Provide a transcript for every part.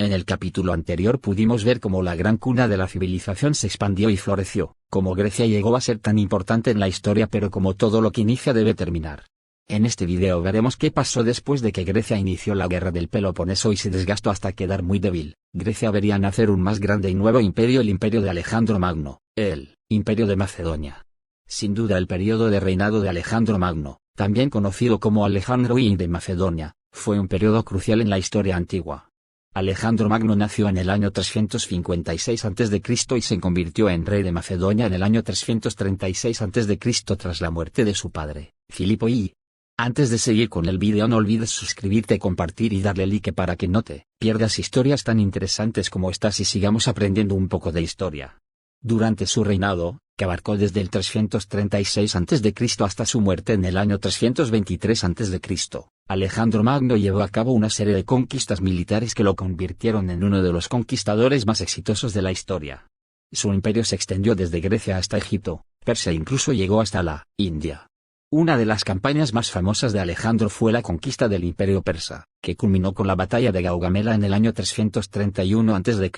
En el capítulo anterior pudimos ver cómo la gran cuna de la civilización se expandió y floreció, cómo Grecia llegó a ser tan importante en la historia, pero como todo lo que inicia debe terminar. En este video veremos qué pasó después de que Grecia inició la guerra del Peloponeso y se desgastó hasta quedar muy débil. Grecia vería nacer un más grande y nuevo imperio, el imperio de Alejandro Magno, el Imperio de Macedonia. Sin duda el periodo de reinado de Alejandro Magno, también conocido como Alejandro I de Macedonia, fue un periodo crucial en la historia antigua. Alejandro Magno nació en el año 356 a.C. y se convirtió en rey de Macedonia en el año 336 a.C. tras la muerte de su padre, Filipo I. Antes de seguir con el video no olvides suscribirte, compartir y darle like para que no te pierdas historias tan interesantes como estas y sigamos aprendiendo un poco de historia. Durante su reinado, que abarcó desde el 336 a.C. hasta su muerte en el año 323 a.C., Alejandro Magno llevó a cabo una serie de conquistas militares que lo convirtieron en uno de los conquistadores más exitosos de la historia. Su imperio se extendió desde Grecia hasta Egipto, Persia e incluso llegó hasta la India. Una de las campañas más famosas de Alejandro fue la conquista del imperio persa, que culminó con la batalla de Gaugamela en el año 331 a.C.,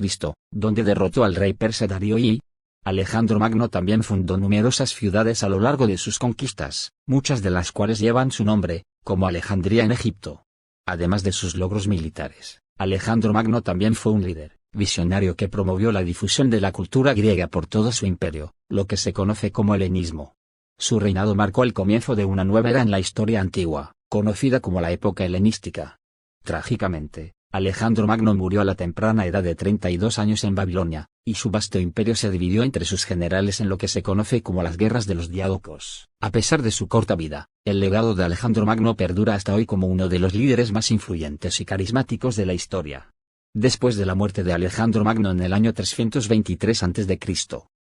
donde derrotó al rey persa Darío I. Alejandro Magno también fundó numerosas ciudades a lo largo de sus conquistas, muchas de las cuales llevan su nombre, como Alejandría en Egipto. Además de sus logros militares, Alejandro Magno también fue un líder, visionario que promovió la difusión de la cultura griega por todo su imperio, lo que se conoce como helenismo. Su reinado marcó el comienzo de una nueva era en la historia antigua, conocida como la época helenística. Trágicamente, Alejandro Magno murió a la temprana edad de 32 años en Babilonia, y su vasto imperio se dividió entre sus generales en lo que se conoce como las guerras de los Diádocos. A pesar de su corta vida, el legado de Alejandro Magno perdura hasta hoy como uno de los líderes más influyentes y carismáticos de la historia. Después de la muerte de Alejandro Magno en el año 323 a.C.,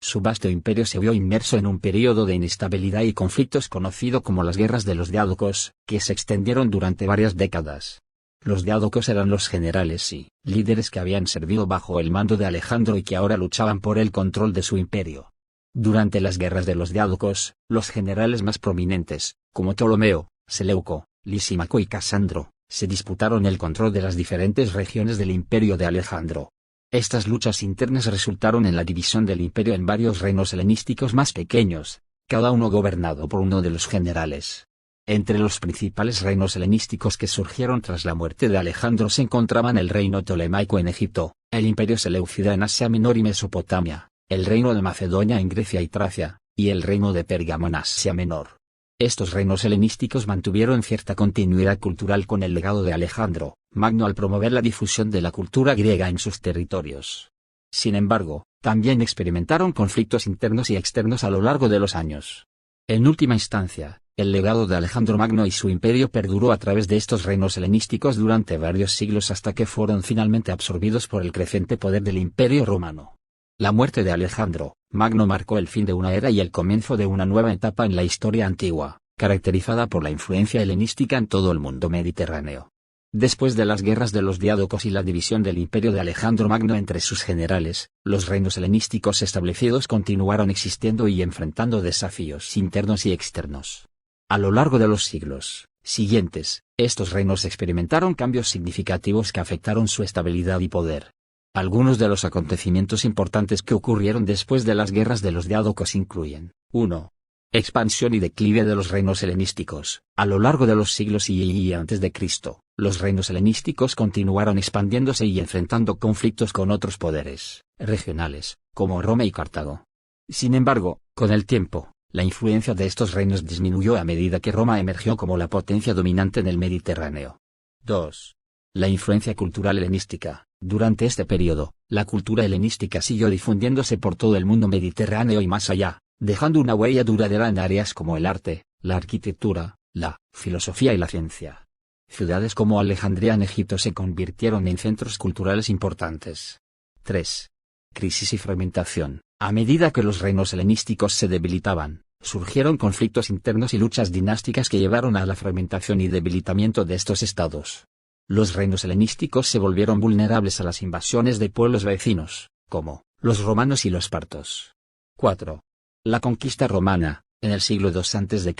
su vasto imperio se vio inmerso en un periodo de inestabilidad y conflictos conocido como las guerras de los Diádocos, que se extendieron durante varias décadas. Los Diádocos eran los generales y líderes que habían servido bajo el mando de Alejandro y que ahora luchaban por el control de su imperio. Durante las guerras de los Diádocos, los generales más prominentes, como Ptolomeo, Seleuco, Lisímaco y Casandro, se disputaron el control de las diferentes regiones del imperio de Alejandro. Estas luchas internas resultaron en la división del imperio en varios reinos helenísticos más pequeños, cada uno gobernado por uno de los generales. Entre los principales reinos helenísticos que surgieron tras la muerte de Alejandro se encontraban el reino tolemaico en Egipto, el imperio seleucida en Asia Menor y Mesopotamia, el reino de Macedonia en Grecia y Tracia, y el reino de Pérgamo en Asia Menor. Estos reinos helenísticos mantuvieron cierta continuidad cultural con el legado de Alejandro Magno al promover la difusión de la cultura griega en sus territorios. Sin embargo, también experimentaron conflictos internos y externos a lo largo de los años. En última instancia, el legado de Alejandro Magno y su imperio perduró a través de estos reinos helenísticos durante varios siglos hasta que fueron finalmente absorbidos por el creciente poder del Imperio Romano. La muerte de Alejandro Magno marcó el fin de una era y el comienzo de una nueva etapa en la historia antigua, caracterizada por la influencia helenística en todo el mundo mediterráneo. Después de las guerras de los Diádocos y la división del imperio de Alejandro Magno entre sus generales, los reinos helenísticos establecidos continuaron existiendo y enfrentando desafíos internos y externos. A lo largo de los siglos siguientes, estos reinos experimentaron cambios significativos que afectaron su estabilidad y poder. Algunos de los acontecimientos importantes que ocurrieron después de las guerras de los Diádocos incluyen: 1. Expansión y declive de los reinos helenísticos. A lo largo de los siglos y antes de Cristo, los reinos helenísticos continuaron expandiéndose y enfrentando conflictos con otros poderes regionales, como Roma y Cartago. Sin embargo, con el tiempo, la influencia de estos reinos disminuyó a medida que Roma emergió como la potencia dominante en el Mediterráneo. 2. La influencia cultural helenística. Durante este periodo, la cultura helenística siguió difundiéndose por todo el mundo mediterráneo y más allá, dejando una huella duradera en áreas como el arte, la arquitectura, la filosofía y la ciencia. Ciudades como Alejandría en Egipto se convirtieron en centros culturales importantes. 3. Crisis y fragmentación. A medida que los reinos helenísticos se debilitaban, surgieron conflictos internos y luchas dinásticas que llevaron a la fragmentación y debilitamiento de estos estados. Los reinos helenísticos se volvieron vulnerables a las invasiones de pueblos vecinos, como los romanos y los partos. 4. La conquista romana. En el siglo II a.C.,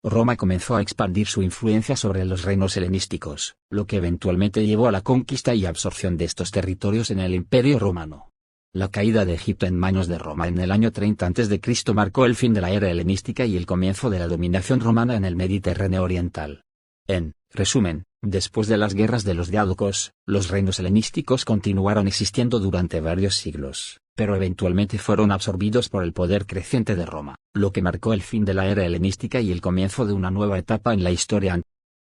Roma comenzó a expandir su influencia sobre los reinos helenísticos, lo que eventualmente llevó a la conquista y absorción de estos territorios en el Imperio Romano. La caída de Egipto en manos de Roma en el año 30 a.C. marcó el fin de la era helenística y el comienzo de la dominación romana en el Mediterráneo oriental. En resumen, después de las guerras de los Diádocos, los reinos helenísticos continuaron existiendo durante varios siglos, pero eventualmente fueron absorbidos por el poder creciente de Roma, lo que marcó el fin de la era helenística y el comienzo de una nueva etapa en la historia antigua.